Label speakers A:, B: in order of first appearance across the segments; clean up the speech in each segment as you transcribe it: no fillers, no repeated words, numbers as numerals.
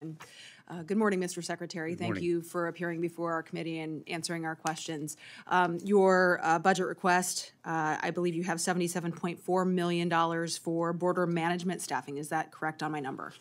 A: Good morning, Mr. Secretary.
B: Good morning.
A: Thank you for appearing before our committee and answering our questions. Your budget request, I believe you have $77.4 million for border management staffing. Is that correct on my number?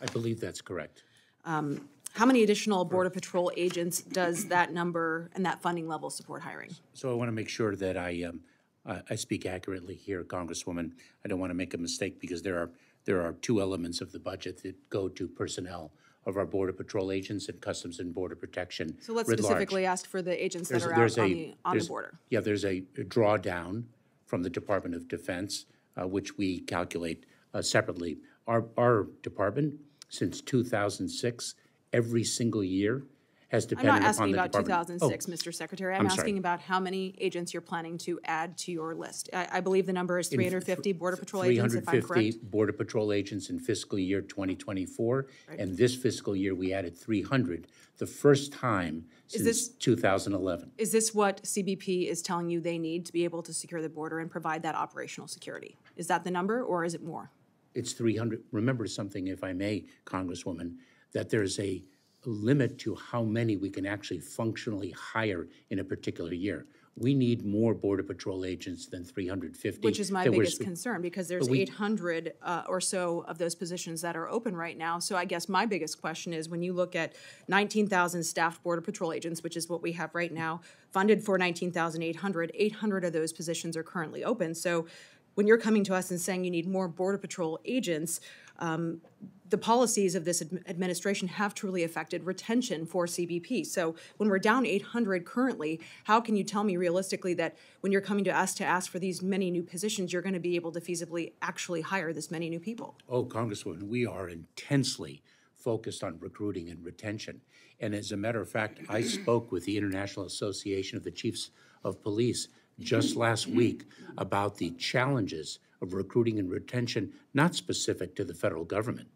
B: I believe that's correct.
A: How many additional Border Patrol agents does that number and that funding level support hiring?
B: So I want to make sure that I speak accurately here, Congresswoman. I don't want to make a mistake because there are two elements of the budget that go to personnel of our Border Patrol agents and Customs and Border Protection.
A: So let's
B: writ
A: specifically
B: large.
A: ask for the agents that are
B: There's
A: out on the border.
B: Yeah, there's a drawdown from the Department of Defense, which we calculate separately. Our department, since 2006, every single year, has depended upon the department.
A: I'm not asking about 2006, Mr. Secretary. I'm asking
B: sorry.
A: about how many agents you're planning to add to your list. I believe the number is 350 Border Patrol agents, if I'm correct.
B: 350 Border Patrol agents in fiscal year 2024, and this fiscal year we added 300, the first time since 2011.
A: Is this what CBP is telling you they need to be able to secure the border and provide that operational security? Is that the number, or is it more?
B: It's 300. Remember something, if I may, Congresswoman, that there's a limit to how many we can actually functionally hire in a particular year. We need more Border Patrol agents than 350.
A: Which is my biggest concern, because there's 800 or so of those positions that are open right now. So I guess my biggest question is, when you look at 19,000 staffed Border Patrol agents, which is what we have right now, funded for 19,800, 800 of those positions are currently open. So when you're coming to us and saying you need more Border Patrol agents, the policies of this administration have truly affected retention for CBP. So when we're down 800 currently, how can you tell me realistically that when you're coming to us to ask for these many new positions, you're going to be able to feasibly actually hire this many new people?
B: Oh, Congresswoman, we are intensely focused on recruiting and retention. And as a matter of fact, I spoke with the International Association of the Chiefs of Police just last week about the challenges of recruiting and retention, not specific to the federal government,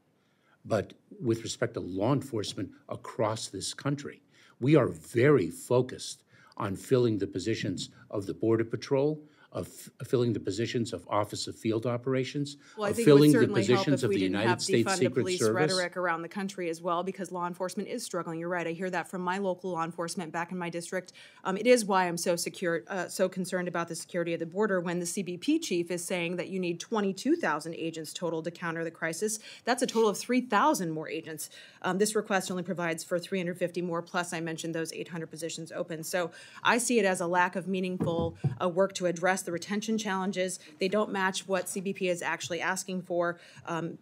B: but with respect to law enforcement across this country. We are very focused on filling the positions of the Border Patrol, of filling the positions of Office of Field Operations,
A: well,
B: of filling the positions
A: help if
B: of
A: we
B: the
A: didn't
B: United
A: have
B: States
A: defund
B: Secret
A: the police
B: Service.
A: rhetoric around the country as well, because law enforcement is struggling. You're right. I hear that from my local law enforcement back in my district. It is why I'm so concerned about the security of the border when the CBP chief is saying that you need 22,000 agents total to counter the crisis. That's a total of 3,000 more agents. This request only provides for 350 more, plus I mentioned those 800 positions open. So I see it as a lack of meaningful work to address the retention challenges. They don't match what CBP is actually asking for.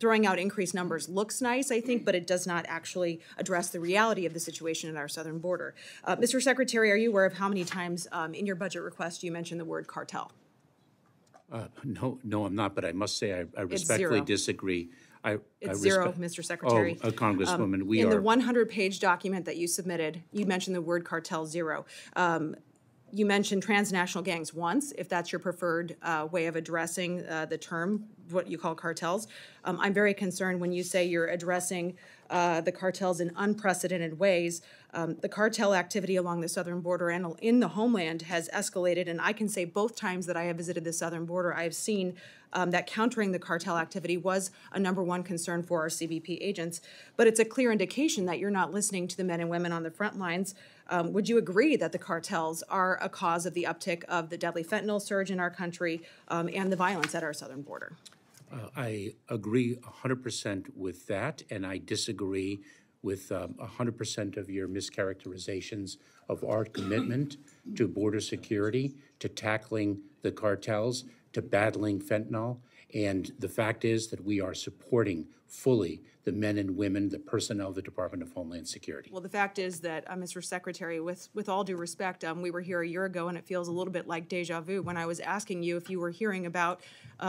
A: Throwing out increased numbers looks nice, I think, but it does not actually address the reality of the situation in our southern border. Mr. Secretary, are you aware of how many times in your budget request you mentioned the word cartel?
B: No, I'm not, but I must say I respectfully disagree.
A: It's zero, Mr. Secretary.
B: Oh, Congresswoman,
A: in the 100-page document that you submitted, you mentioned the word cartel zero. You mentioned transnational gangs once, if that's your preferred way of addressing the term, what you call cartels. I'm very concerned when you say you're addressing the cartels in unprecedented ways. The cartel activity along the southern border and in the Homeland has escalated, and I can say both times that I have visited the southern border, I have seen that countering the cartel activity was a #1 concern for our CBP agents. But it's a clear indication that you're not listening to the men and women on the front lines. Would you agree that the cartels are a cause of the uptick of the deadly fentanyl surge in our country and the violence at our southern border?
B: I agree 100% with that, and I disagree with 100% of your mischaracterizations of our commitment to border security, to tackling the cartels, to battling fentanyl. And the fact is that we are supporting fully the men and women, the personnel of the Department of Homeland Security.
A: Well, the fact is that, Mr. Secretary, with all due respect, we were here a year ago, and it feels a little bit like deja vu when I was asking you if you were hearing about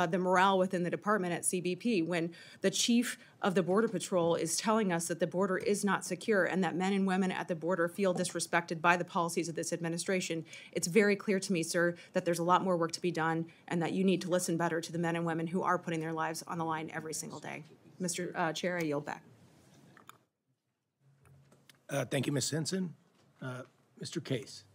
A: the morale within the department at CBP, when the chief of the Border Patrol is telling us that the border is not secure and that men and women at the border feel disrespected by the policies of this administration. It's very clear to me, sir, that there's a lot more work to be done and that you need to listen better to the men and women who are putting their lives on the line every single day. Mr. Chair, I yield back.
C: Thank you, Ms. Henson. Mr. Case.